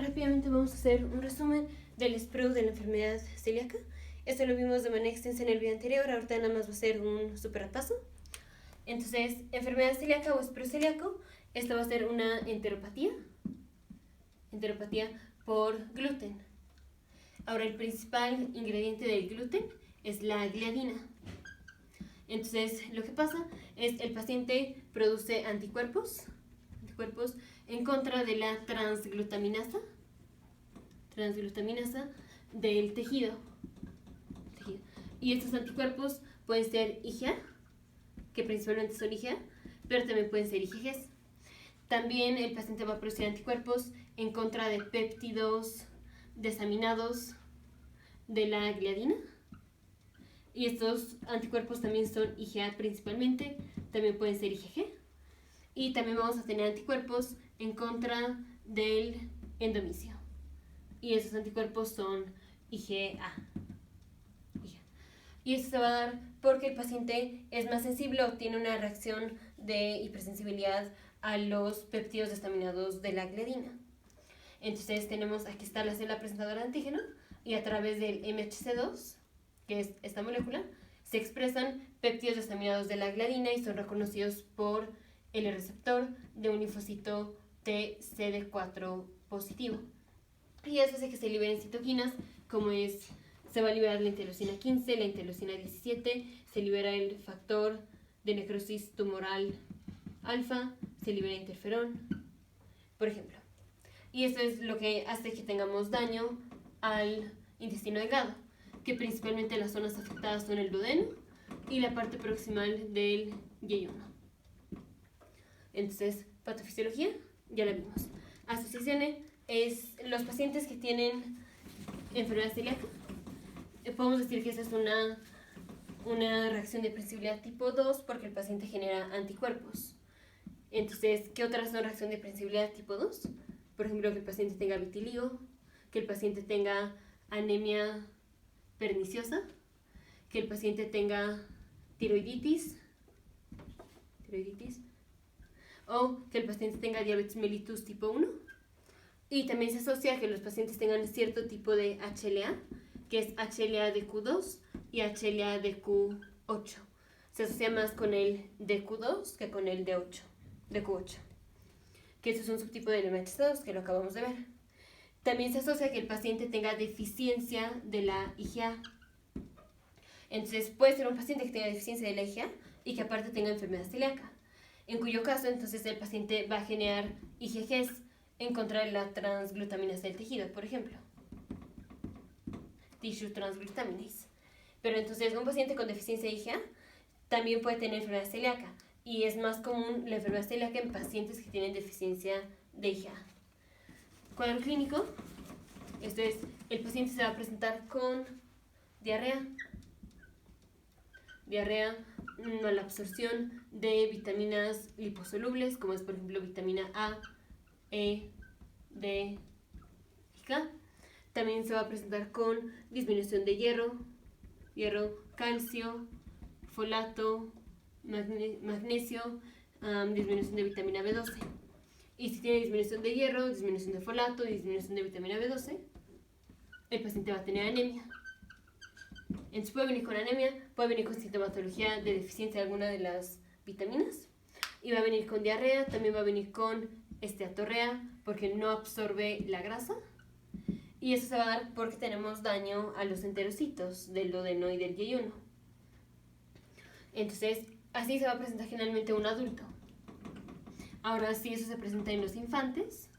rápidamente vamos a hacer un resumen del SPREW de la enfermedad celíaca. Esto lo vimos de manera extensa en el video anterior, ahorita nada más va a ser un super repaso. Entonces, enfermedad celíaca o SPREW celíaco, esta va a ser una enteropatía por gluten. Ahora, el principal ingrediente del gluten es la gliadina. Entonces, lo que pasa es el paciente produce anticuerpos en contra de la transglutaminasa del tejido. Y estos anticuerpos pueden ser IgA, que principalmente son IgA, pero también pueden ser IgGs. También el paciente va a producir anticuerpos en contra de péptidos desaminados de la gliadina. Y estos anticuerpos también son IgA principalmente, también pueden ser IgG. Y también vamos a tener anticuerpos en contra del endomicio. Y esos anticuerpos son IgA. Y esto se va a dar porque el paciente es más sensible o tiene una reacción de hipersensibilidad a los péptidos desaminados de la gliadina. Entonces tenemos, aquí está la célula presentadora de antígeno y a través del MHC2, que es esta molécula, se expresan péptidos desaminados de la gliadina y son reconocidos por el receptor de un linfocito TCD4 positivo. Y eso hace que se liberen citoquinas, como se va a liberar la interleucina 15, la interleucina 17, se libera el factor de necrosis tumoral alfa, se libera interferón, por ejemplo. Y eso es lo que hace que tengamos daño al intestino delgado, que principalmente las zonas afectadas son el duodeno y la parte proximal del yeyuno. Entonces, patofisiología, ya la vimos. Asociaciones es los pacientes que tienen enfermedad celíaca. Podemos decir que esa es una reacción de hipersensibilidad tipo 2 porque el paciente genera anticuerpos. Entonces, ¿qué otras son reacción de hipersensibilidad tipo 2? Por ejemplo, que el paciente tenga vitiligo, que el paciente tenga anemia perniciosa, que el paciente tenga tiroiditis, o que el paciente tenga diabetes mellitus tipo 1. Y también se asocia a que los pacientes tengan cierto tipo de HLA, que es HLA de Q2 y HLA de Q8. Se asocia más con el de Q2 que con el de Q8. Que eso es un subtipo del MHC2 que lo acabamos de ver. También se asocia a que el paciente tenga deficiencia de la IgA. Entonces puede ser un paciente que tenga deficiencia de la IgA y que aparte tenga enfermedad celíaca, en cuyo caso entonces el paciente va a generar IgGs en contra de la transglutaminasa del tejido, por ejemplo. Tissue transglutaminase. Pero entonces un paciente con deficiencia de IgA también puede tener enfermedad celíaca y es más común la enfermedad celíaca en pacientes que tienen deficiencia de IgA. Cuadro clínico, esto es, el paciente se va a presentar con diarrea, mala absorción de vitaminas liposolubles, como es por ejemplo vitamina A, E, D y K. También se va a presentar con disminución de hierro, calcio, folato, magnesio, disminución de vitamina B12. Y si tiene disminución de hierro, disminución de folato y disminución de vitamina B12, el paciente va a tener anemia. Entonces puede venir con anemia, puede venir con sintomatología de deficiencia de alguna de las vitaminas y va a venir con diarrea, también va a venir con esteatorrea porque no absorbe la grasa. Y eso se va a dar porque tenemos daño a los enterocitos del duodeno y del yeyuno. Entonces, así se va a presentar generalmente un adulto. Ahora, si eso se presenta en los infantes,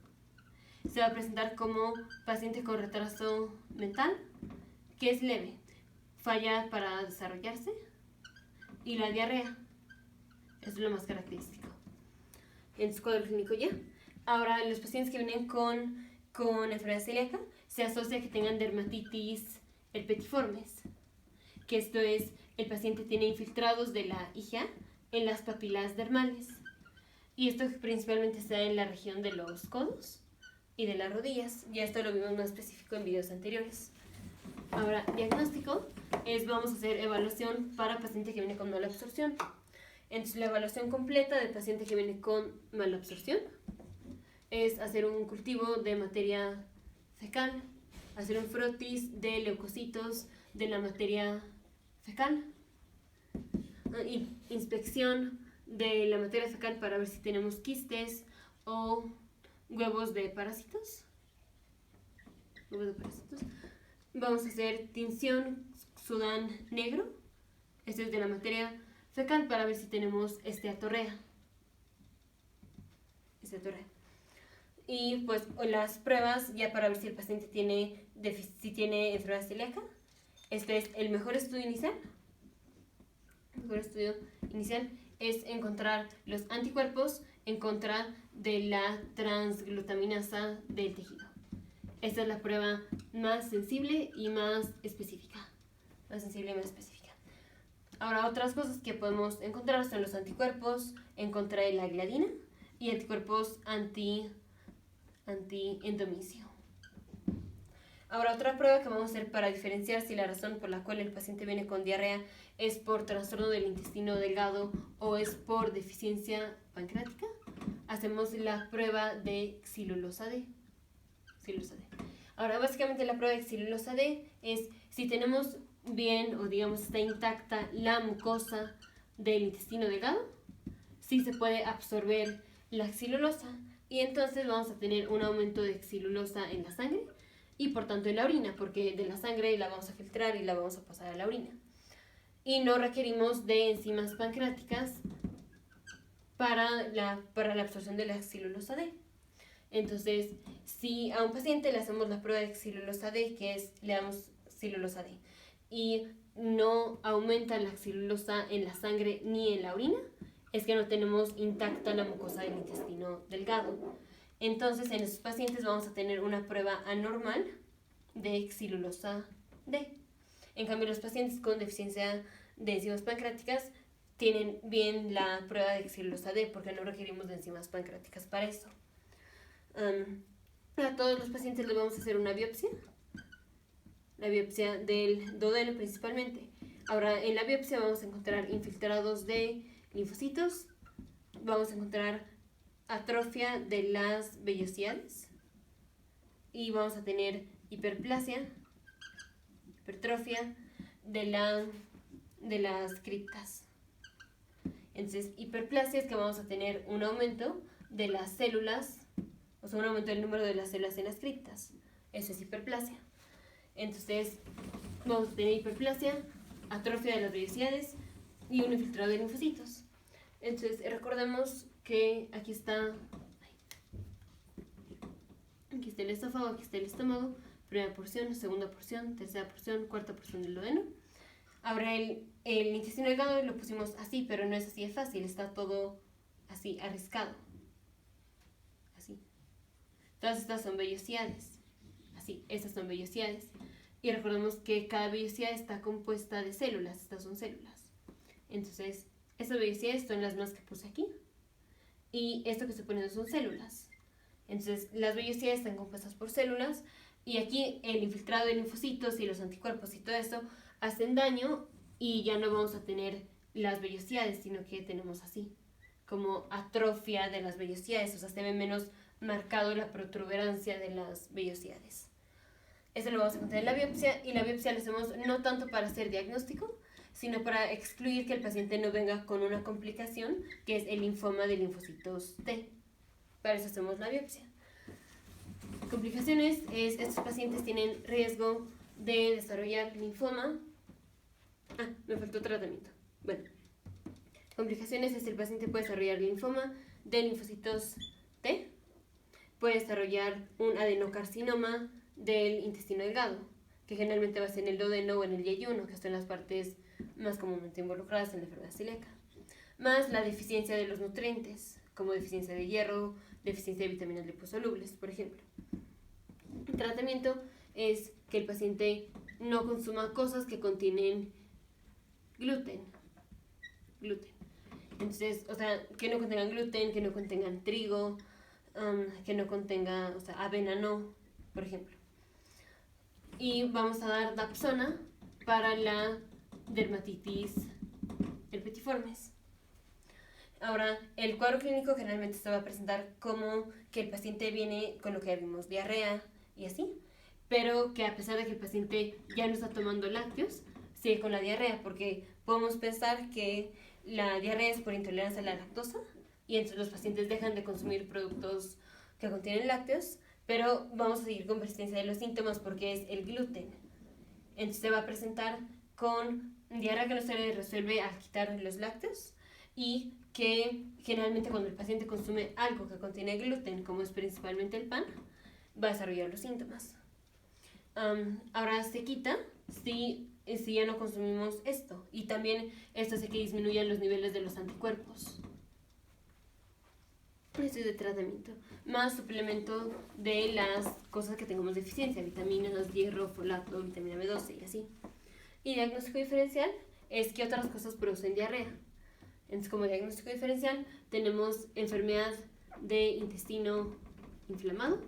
se va a presentar como paciente con retraso mental, que es leve, falla para desarrollarse, y la diarrea. Eso es lo más característico. Entonces, cuadro clínico ya. Ahora, los pacientes que vienen con enfermedad celíaca se asocia a que tengan dermatitis herpetiformes, que esto es, el paciente tiene infiltrados de la IgA en las papilas dermales. Y esto principalmente se da en la región de los codos y de las rodillas. Ya esto lo vimos más específico en videos anteriores. Ahora, diagnóstico vamos a hacer evaluación para paciente que viene con mala absorción. Entonces, la evaluación completa del paciente que viene con mala absorción es hacer un cultivo de materia fecal, hacer un frotis de leucocitos de la materia fecal, inspección de la materia fecal para ver si tenemos quistes o huevos de parásitos. Vamos a hacer tinción Sudán negro, este es de la materia fecal, para ver si tenemos esteatorrea. Y pues las pruebas ya para ver si el paciente tiene enfermedad celíaca. Este es el mejor estudio inicial. El mejor estudio inicial es encontrar los anticuerpos en contra de la transglutaminasa del tejido. Esta es la prueba más sensible y más específica. Ahora, otras cosas que podemos encontrar son los anticuerpos en contra de la gliadina y anticuerpos anti-endomicio. Ahora, otra prueba que vamos a hacer para diferenciar si la razón por la cual el paciente viene con diarrea es por trastorno del intestino delgado o es por deficiencia pancreática, hacemos la prueba de xilulosa D. Ahora, básicamente la prueba de xilulosa D es si tenemos bien o digamos está intacta la mucosa del intestino delgado, si se puede absorber la xilulosa y entonces vamos a tener un aumento de xilulosa en la sangre y por tanto en la orina, porque de la sangre la vamos a filtrar y la vamos a pasar a la orina. Y no requerimos de enzimas pancreáticas para la absorción de la xilulosa D. Entonces, si a un paciente le hacemos la prueba de xilulosa D, le damos xilulosa D, y no aumenta la xilulosa en la sangre ni en la orina, es que no tenemos intacta la mucosa del intestino delgado. Entonces, en esos pacientes vamos a tener una prueba anormal de xilulosa D. En cambio, los pacientes con deficiencia de enzimas pancreáticas tienen bien la prueba de xilulosa D porque no requerimos de enzimas pancreáticas para eso. A todos los pacientes les vamos a hacer una biopsia, la biopsia del duodeno principalmente. Ahora, en la biopsia vamos a encontrar infiltrados de linfocitos, vamos a encontrar atrofia de las vellosíades y vamos a tener hipertrofia de las criptas. Entonces, hiperplasia es que vamos a tener un aumento de las células, o sea, un aumento del número de las células en las criptas. Eso es hiperplasia. Entonces, vamos a tener hiperplasia, atrofia de las vellosíades y un infiltrado de linfocitos. Entonces, recordemos que aquí está el esófago, aquí está el estómago, primera porción, segunda porción, tercera porción, cuarta porción del duodeno. Ahora el intestino delgado lo pusimos así, pero no es así de fácil, está todo así, arriscado. Así. Todas estas son vellosíades. Así, estas son vellosíades. Y recordemos que cada vellosía está compuesta de células, estas son células. Entonces, estas vellosíades son las más que puse aquí. Y esto que estoy poniendo son células. Entonces, las vellosíades están compuestas por células. Y aquí el infiltrado de linfocitos y los anticuerpos y todo eso hacen daño y ya no vamos a tener las vellosíades, sino que tenemos así, como atrofia de las vellosíades, o sea, se ve menos marcado la protuberancia de las vellosíades. Eso lo vamos a encontrar en la biopsia y la biopsia la hacemos no tanto para hacer diagnóstico, sino para excluir que el paciente no venga con una complicación, que es el linfoma de linfocitos T. Para eso hacemos la biopsia. Complicaciones es, estos pacientes tienen riesgo de desarrollar linfoma. Me faltó tratamiento. Bueno, complicaciones es el paciente puede desarrollar linfoma de linfocitos T, puede desarrollar un adenocarcinoma del intestino delgado, que generalmente va a ser en el duodeno o en el yeyuno, que son las partes más comúnmente involucradas en la enfermedad celíaca, más la deficiencia de los nutrientes, como deficiencia de hierro, deficiencia de vitaminas liposolubles, por ejemplo. El tratamiento es que el paciente no consuma cosas que contienen gluten. Entonces, o sea, que no contengan gluten, que no contengan trigo, que no contenga, o sea, avena no, por ejemplo. Y vamos a dar Dapsona para la dermatitis herpetiformes. Ahora, el cuadro clínico generalmente se va a presentar como que el paciente viene con lo que vimos, diarrea, y así, pero que a pesar de que el paciente ya no está tomando lácteos, sigue con la diarrea, porque podemos pensar que la diarrea es por intolerancia a la lactosa y entonces los pacientes dejan de consumir productos que contienen lácteos, pero vamos a seguir con persistencia de los síntomas porque es el gluten. Entonces se va a presentar con diarrea que no se le resuelve al quitar los lácteos y que generalmente cuando el paciente consume algo que contiene gluten, como es principalmente el pan, va a desarrollar los síntomas. Ahora se quita si ya no consumimos esto, y también esto hace que disminuyan los niveles de los anticuerpos. Esto es de tratamiento, más suplemento de las cosas que tengamos deficiencia, vitaminas, hierro, folato, vitamina B12 y así. Y diagnóstico diferencial es que otras cosas producen diarrea. Entonces, como diagnóstico diferencial tenemos enfermedad de intestino inflamado,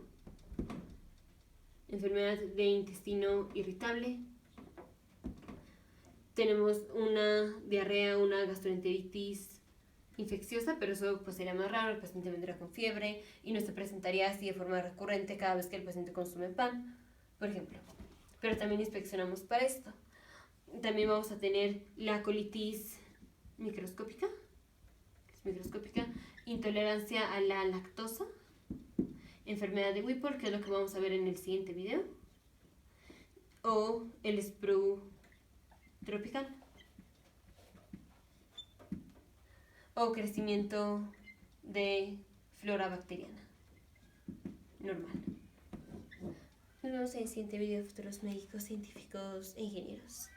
enfermedad de intestino irritable, tenemos una diarrea, una gastroenteritis infecciosa, pero eso pues sería más raro, el paciente vendrá con fiebre y no se presentaría así de forma recurrente cada vez que el paciente consume pan, por ejemplo. Pero también inspeccionamos para esto. También vamos a tener la colitis microscópica, intolerancia a la lactosa, enfermedad de Whipple, que es lo que vamos a ver en el siguiente video, o el sprue tropical, o crecimiento de flora bacteriana normal. Nos vemos en el siguiente video, futuros médicos, científicos e ingenieros.